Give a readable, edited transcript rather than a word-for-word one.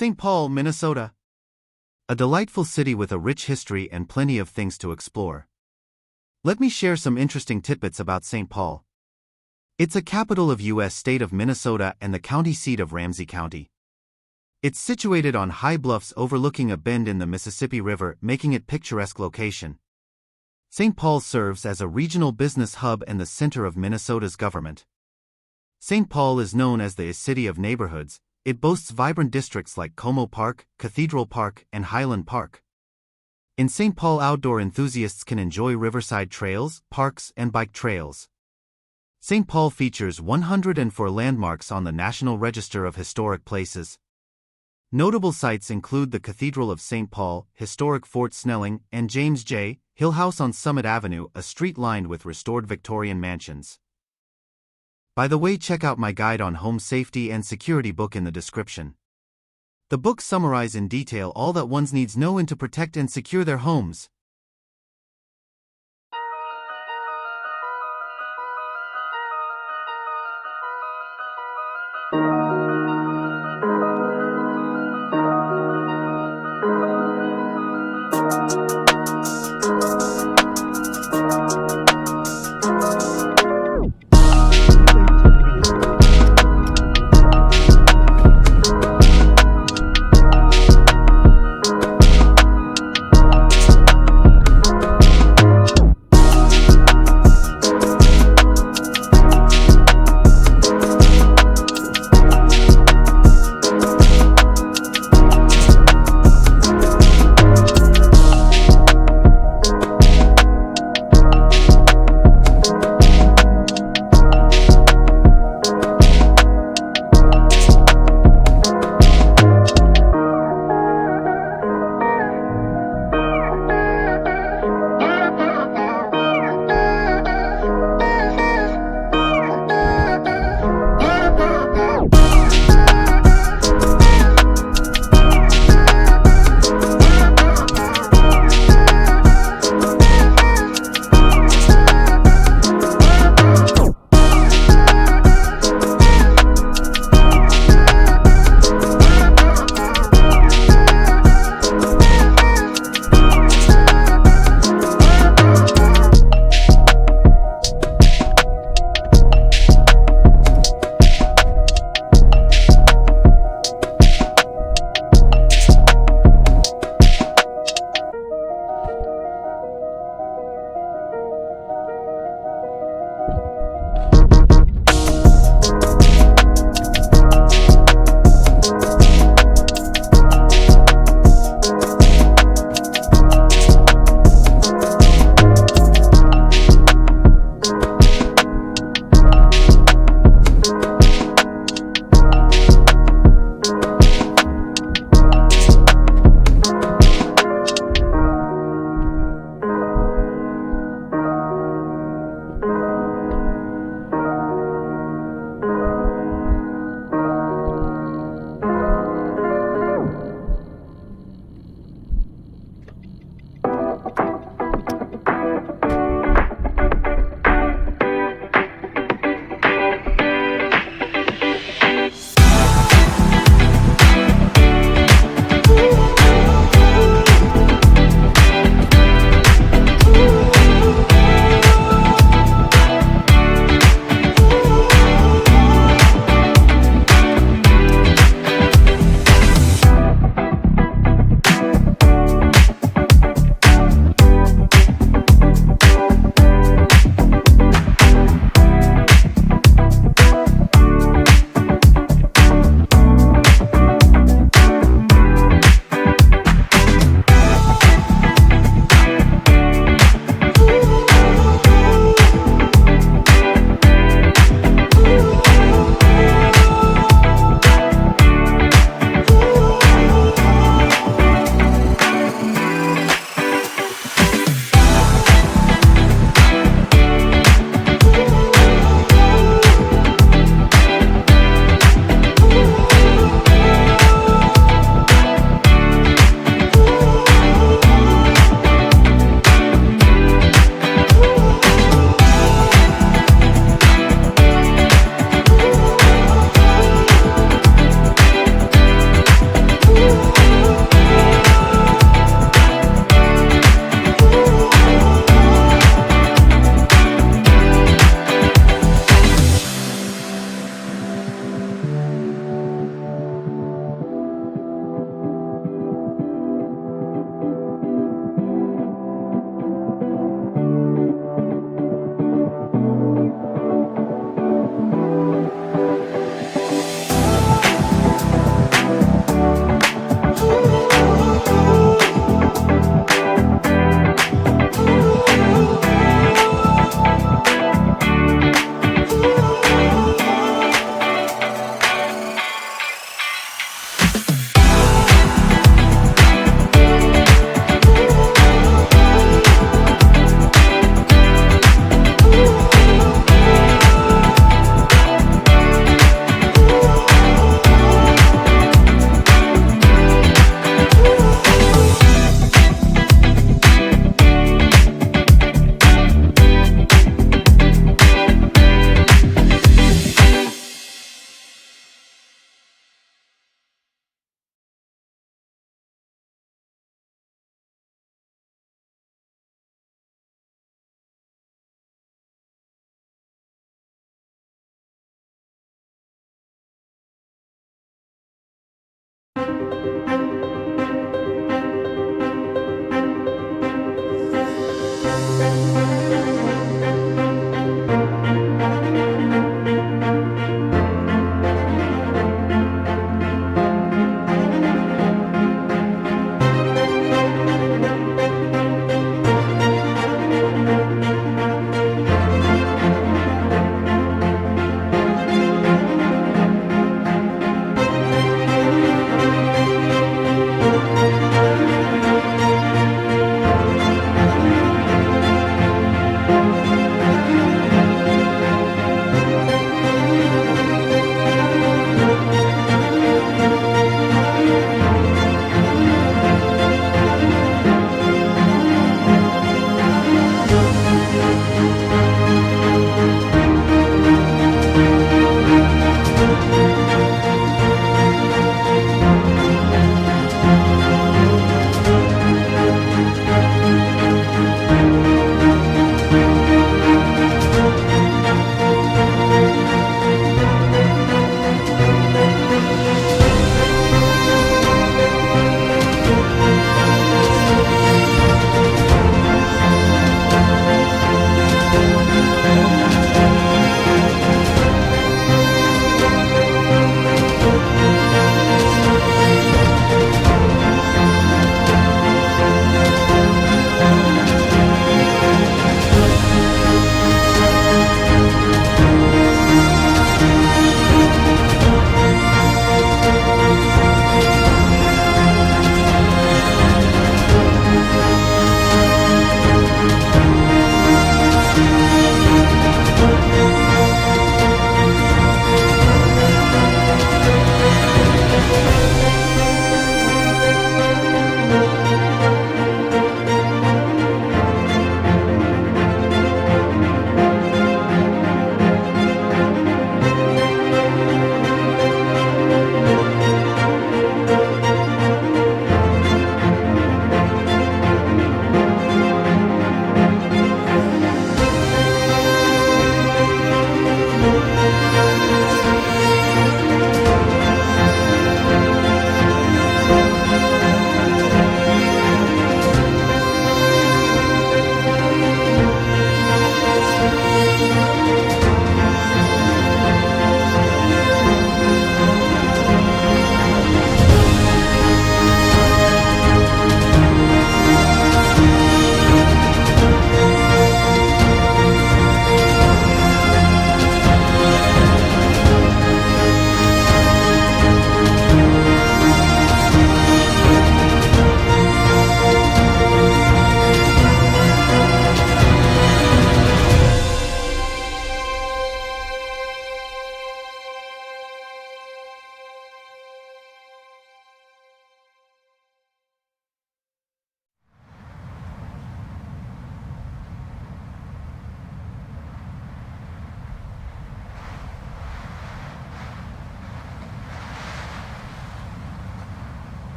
St. Paul, Minnesota. A delightful city with a rich history and plenty of things to explore. Let me share some interesting tidbits about St. Paul. It's a capital of U.S. state of Minnesota and the county seat of Ramsey County. It's situated on high bluffs overlooking a bend in the Mississippi River, making it a picturesque location. St. Paul serves as a regional business hub and the center of Minnesota's government. St. Paul is known as the city of neighborhoods. It boasts vibrant districts like Como Park, Cathedral Park, and Highland Park. In St. Paul, outdoor enthusiasts can enjoy riverside trails, parks, and bike trails. St. Paul features 104 landmarks on the National Register of Historic Places. Notable sites include the Cathedral of St. Paul, historic Fort Snelling, and James J. Hill House on Summit Avenue, a street lined with restored Victorian mansions. By the way, check out my guide on home safety and security book in the description. The book summarizes in detail all that one needs to know to protect and secure their homes.